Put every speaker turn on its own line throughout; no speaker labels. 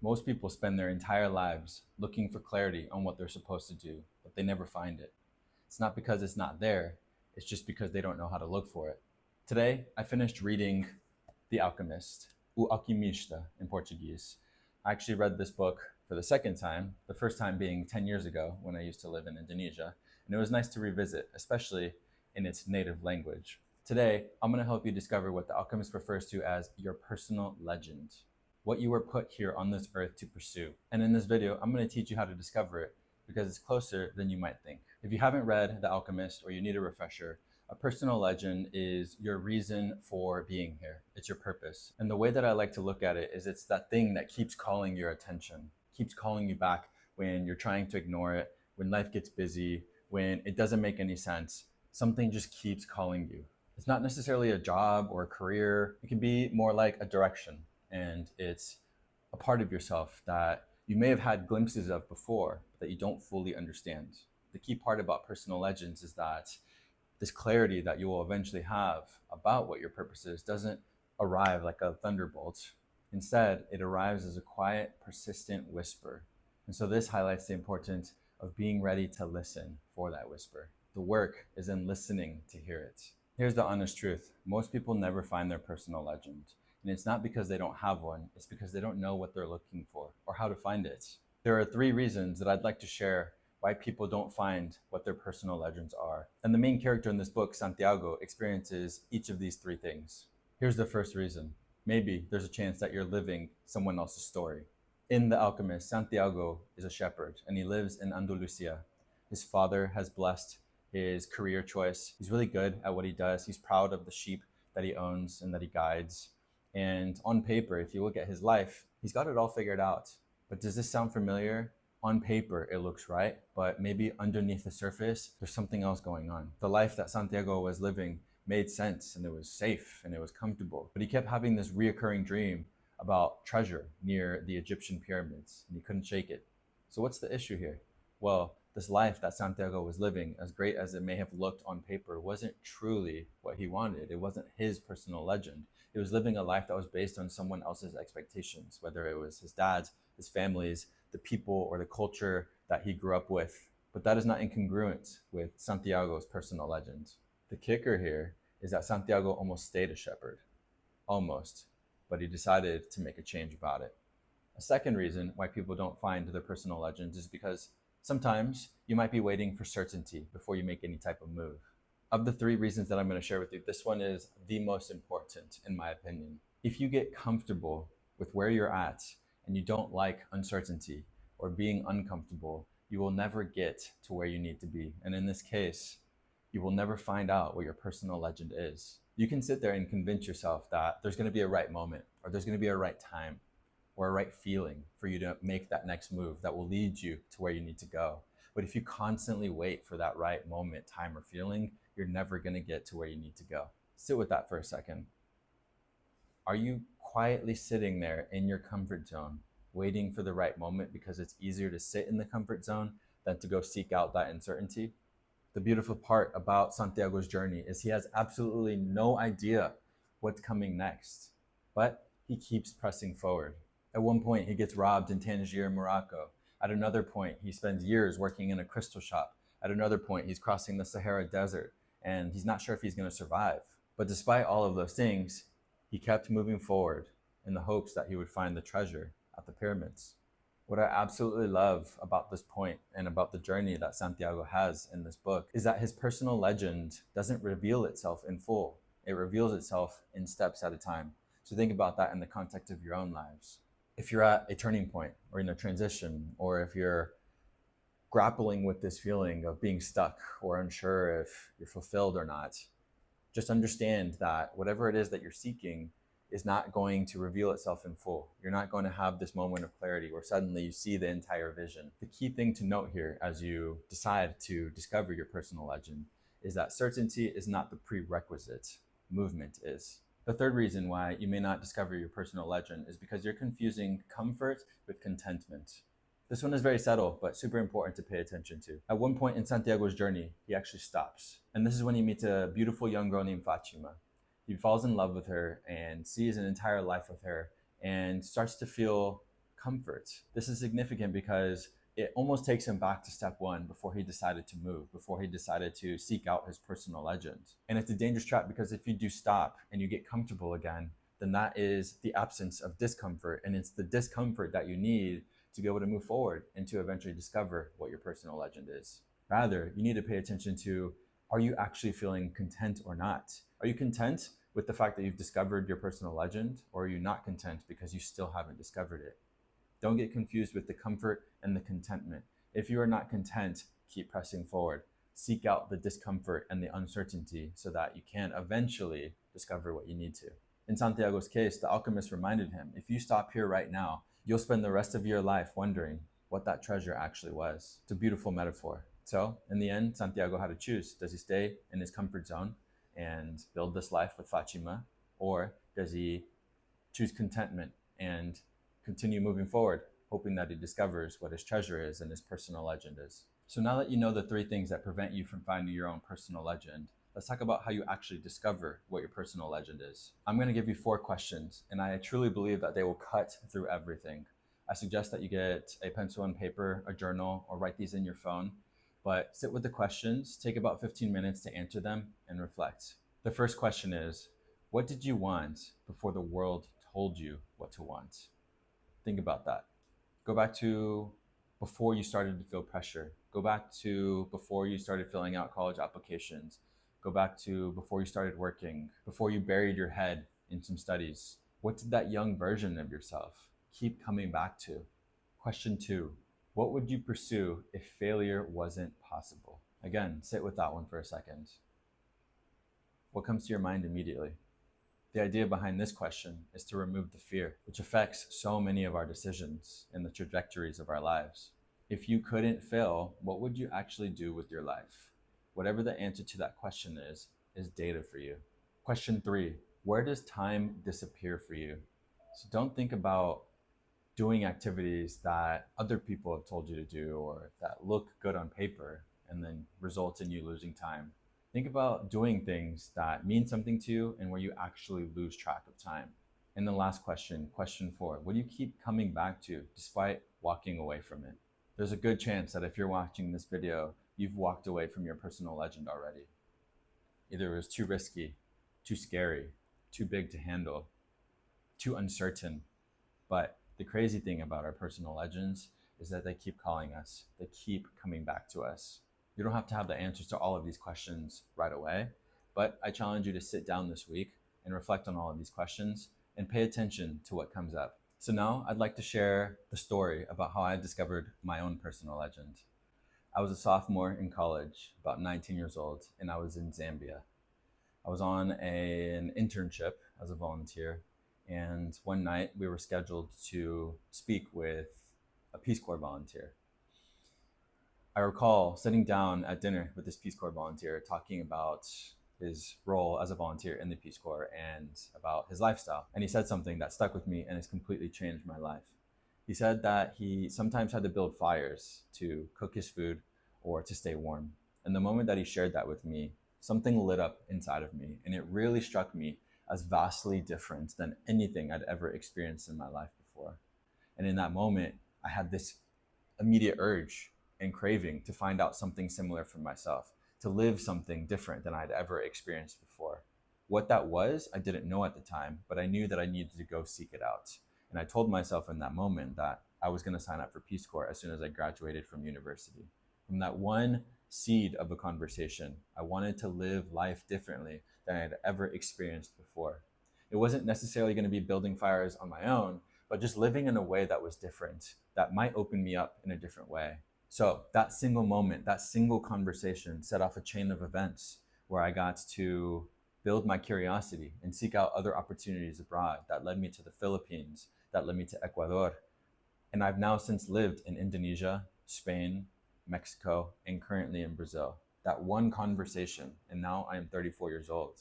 Most people spend their entire lives looking for clarity on what they're supposed to do, but they never find it. It's not because it's not there, it's just because they don't know how to look for it. Today, I finished reading The Alchemist, O Alquimista in Portuguese. I actually read this book for the second time, the first time being 10 years ago when I used to live in Indonesia, and it was nice to revisit, especially in its native language. Today, I'm going to help you discover what The Alchemist refers to as your personal legend, what you were put here on this earth to pursue. And in this video, I'm going to teach you how to discover it because it's closer than you might think. If you haven't read The Alchemist or you need a refresher, a personal legend is your reason for being here. It's your purpose. And the way that I like to look at it is it's that thing that keeps calling your attention, keeps calling you back when you're trying to ignore it, when life gets busy, when it doesn't make any sense. Something just keeps calling you. It's not necessarily a job or a career. It can be more like a direction. And it's a part of yourself that you may have had glimpses of before, but that you don't fully understand. The key part about personal legends is that this clarity that you will eventually have about what your purpose is doesn't arrive like a thunderbolt. Instead, it arrives as a quiet, persistent whisper. And so this highlights the importance of being ready to listen for that whisper. The work is in listening to hear it. Here's the honest truth. Most people never find their personal legend. And it's not because they don't have one, it's because they don't know what they're looking for or how to find it. There are 3 reasons that I'd like to share why people don't find what their personal legends are. And the main character in this book, Santiago, experiences each of these 3 things. Here's the first reason. Maybe there's a chance that you're living someone else's story. In The Alchemist, Santiago is a shepherd and he lives in Andalusia. His father has blessed his career choice. He's really good at what he does. He's proud of the sheep that he owns and that he guides. And on paper, if you look at his life, he's got it all figured out. But does this sound familiar? On paper, it looks right, but maybe underneath the surface, there's something else going on. The life that Santiago was living made sense and it was safe and it was comfortable. But he kept having this reoccurring dream about treasure near the Egyptian pyramids and he couldn't shake it. So what's the issue here? Well, this life that Santiago was living, as great as it may have looked on paper, wasn't truly what he wanted. It wasn't his personal legend. He was living a life that was based on someone else's expectations, whether it was his dad's, his family's, the people or the culture that he grew up with. But that is not incongruent with Santiago's personal legend. The kicker here is that Santiago almost stayed a shepherd. Almost. But he decided to make a change about it. A second reason why people don't find their personal legends is because sometimes you might be waiting for certainty before you make any type of move. Of the 3 reasons that I'm going to share with you, this one is the most important in my opinion. If you get comfortable with where you're at and you don't like uncertainty or being uncomfortable, you will never get to where you need to be. And in this case, you will never find out what your personal legend is. You can sit there and convince yourself that there's going to be a right moment or there's going to be a right time or a right feeling for you to make that next move that will lead you to where you need to go. But if you constantly wait for that right moment, time, or feeling, you're never going to get to where you need to go. Sit with that for a second. Are you quietly sitting there in your comfort zone, waiting for the right moment because it's easier to sit in the comfort zone than to go seek out that uncertainty? The beautiful part about Santiago's journey is he has absolutely no idea what's coming next, but he keeps pressing forward. At one point, he gets robbed in Tangier, Morocco. At another point, he spends years working in a crystal shop. At another point, he's crossing the Sahara Desert and he's not sure if he's going to survive. But despite all of those things, he kept moving forward in the hopes that he would find the treasure at the pyramids. What I absolutely love about this point and about the journey that Santiago has in this book is that his personal legend doesn't reveal itself in full. It reveals itself in steps at a time. So think about that in the context of your own lives. If you're at a turning point or in a transition, or if you're grappling with this feeling of being stuck or unsure if you're fulfilled or not, just understand that whatever it is that you're seeking is not going to reveal itself in full. You're not going to have this moment of clarity where suddenly you see the entire vision. The key thing to note here as you decide to discover your personal legend is that certainty is not the prerequisite, movement is. The third reason why you may not discover your personal legend is because you're confusing comfort with contentment. This one is very subtle, but super important to pay attention to. At one point in Santiago's journey, he actually stops. And this is when he meets a beautiful young girl named Fatima. He falls in love with her and sees an entire life with her and starts to feel comfort. This is significant because it almost takes him back to step one before he decided to move, before he decided to seek out his personal legend. And it's a dangerous trap because if you do stop and you get comfortable again, then that is the absence of discomfort. And it's the discomfort that you need to be able to move forward and to eventually discover what your personal legend is. Rather, you need to pay attention to, are you actually feeling content or not? Are you content with the fact that you've discovered your personal legend, or are you not content because you still haven't discovered it? Don't get confused with the comfort and the contentment. If you are not content, keep pressing forward. Seek out the discomfort and the uncertainty so that you can eventually discover what you need to. In Santiago's case, the alchemist reminded him, if you stop here right now, you'll spend the rest of your life wondering what that treasure actually was. It's a beautiful metaphor. So in the end, Santiago had to choose. Does he stay in his comfort zone and build this life with Fatima, or does he choose contentment and continue moving forward, hoping that he discovers what his treasure is and his personal legend is? So now that you know the three things that prevent you from finding your own personal legend, let's talk about how you actually discover what your personal legend is. I'm going to give you 4 questions, and I truly believe that they will cut through everything. I suggest that you get a pencil and paper, a journal, or write these in your phone. But sit with the questions, take about 15 minutes to answer them, and reflect. The first question is, what did you want before the world told you what to want? Think about that. Go back to before you started to feel pressure. Go back to before you started filling out college applications. Go back to before you started working, before you buried your head in some studies. What did that young version of yourself keep coming back to? Question 2, what would you pursue if failure wasn't possible? Again, sit with that one for a second. What comes to your mind immediately? The idea behind this question is to remove the fear, which affects so many of our decisions and the trajectories of our lives. If you couldn't fail, what would you actually do with your life? Whatever the answer to that question is data for you. Question 3, where does time disappear for you? So don't think about doing activities that other people have told you to do or that look good on paper and then result in you losing time. Think about doing things that mean something to you and where you actually lose track of time. And the last question, question 4, what do you keep coming back to despite walking away from it? There's a good chance that if you're watching this video, you've walked away from your personal legend already. Either it was too risky, too scary, too big to handle, too uncertain. But the crazy thing about our personal legends is that they keep calling us. They keep coming back to us. You don't have to have the answers to all of these questions right away, but I challenge you to sit down this week and reflect on all of these questions and pay attention to what comes up. So now I'd like to share the story about how I discovered my own personal legend. I was a sophomore in college, about 19 years old, and I was in Zambia. I was on an internship as a volunteer, and one night we were scheduled to speak with a Peace Corps volunteer. I recall sitting down at dinner with this Peace Corps volunteer talking about his role as a volunteer in the Peace Corps and about his lifestyle. And he said something that stuck with me and has completely changed my life. He said that he sometimes had to build fires to cook his food or to stay warm. And the moment that he shared that with me, something lit up inside of me, and it really struck me as vastly different than anything I'd ever experienced in my life before. And in that moment, I had this immediate urge and craving to find out something similar for myself, to live something different than I'd ever experienced before. What that was, I didn't know at the time, but I knew that I needed to go seek it out. And I told myself in that moment that I was going to sign up for Peace Corps as soon as I graduated from university. From that one seed of a conversation, I wanted to live life differently than I had ever experienced before. It wasn't necessarily going to be building fires on my own, but just living in a way that was different, that might open me up in a different way. So that single moment, that single conversation set off a chain of events where I got to build my curiosity and seek out other opportunities abroad that led me to the Philippines, that led me to Ecuador. And I've now since lived in Indonesia, Spain, Mexico, and currently in Brazil. That one conversation, and now I am 34 years old.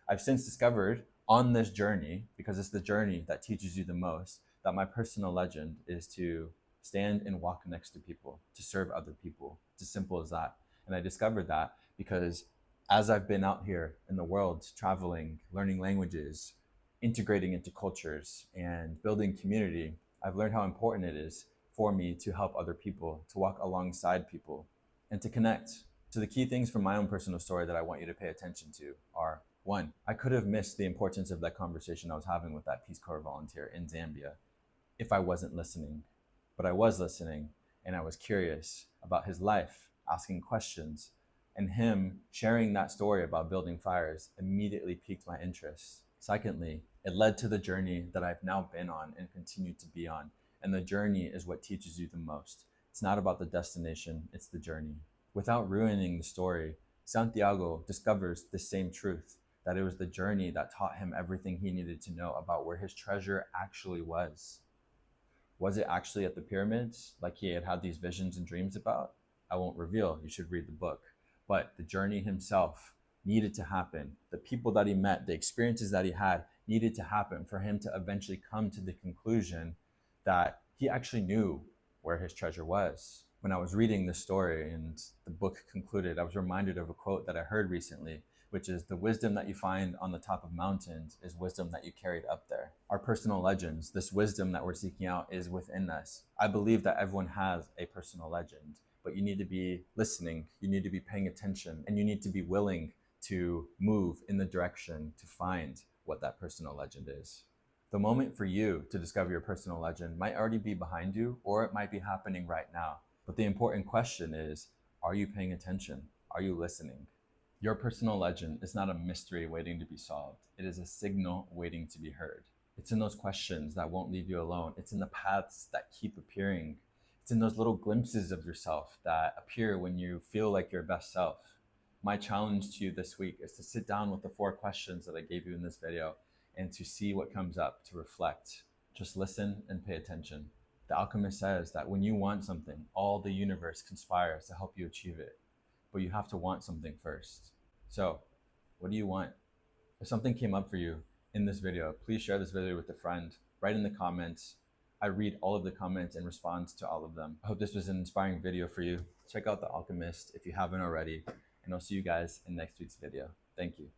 I've since discovered on this journey, because it's the journey that teaches you the most, that my personal legend is to stand and walk next to people, to serve other people. It's as simple as that. And I discovered that because as I've been out here in the world, traveling, learning languages, integrating into cultures, and building community, I've learned how important it is for me to help other people, to walk alongside people, and to connect. So the key things from my own personal story that I want you to pay attention to are: one, I could have missed the importance of that conversation I was having with that Peace Corps volunteer in Zambia if I wasn't listening. But I was listening, and I was curious about his life, asking questions, and him sharing that story about building fires immediately piqued my interest. Secondly, it led to the journey that I've now been on and continue to be on. And the journey is what teaches you the most. It's not about the destination, it's the journey. Without ruining the story, Santiago discovers the same truth, that it was the journey that taught him everything he needed to know about where his treasure actually was. Was it actually at the pyramids, like he had had these visions and dreams about? I won't reveal, you should read the book. But the journey himself needed to happen. The people that he met, the experiences that he had needed to happen for him to eventually come to the conclusion that he actually knew where his treasure was. When I was reading this story and the book concluded, I was reminded of a quote that I heard recently, which is, the wisdom that you find on the top of mountains is wisdom that you carried up there. Our personal legends, this wisdom that we're seeking out, is within us. I believe that everyone has a personal legend, but you need to be listening, you need to be paying attention, and you need to be willing to move in the direction to find what that personal legend is. The moment for you to discover your personal legend might already be behind you, or it might be happening right now. But the important question is, are you paying attention? Are you listening? Your personal legend is not a mystery waiting to be solved. It is a signal waiting to be heard. It's in those questions that won't leave you alone. It's in the paths that keep appearing. It's in those little glimpses of yourself that appear when you feel like your best self. My challenge to you this week is to sit down with the 4 questions that I gave you in this video and to see what comes up, to reflect. Just listen and pay attention. The Alchemist says that when you want something, all the universe conspires to help you achieve it. But you have to want something first. So, what do you want? If something came up for you in this video, please share this video with a friend. Write in the comments. I read all of the comments and respond to all of them. I hope this was an inspiring video for you. Check out The Alchemist if you haven't already, and I'll see you guys in next week's video. Thank you.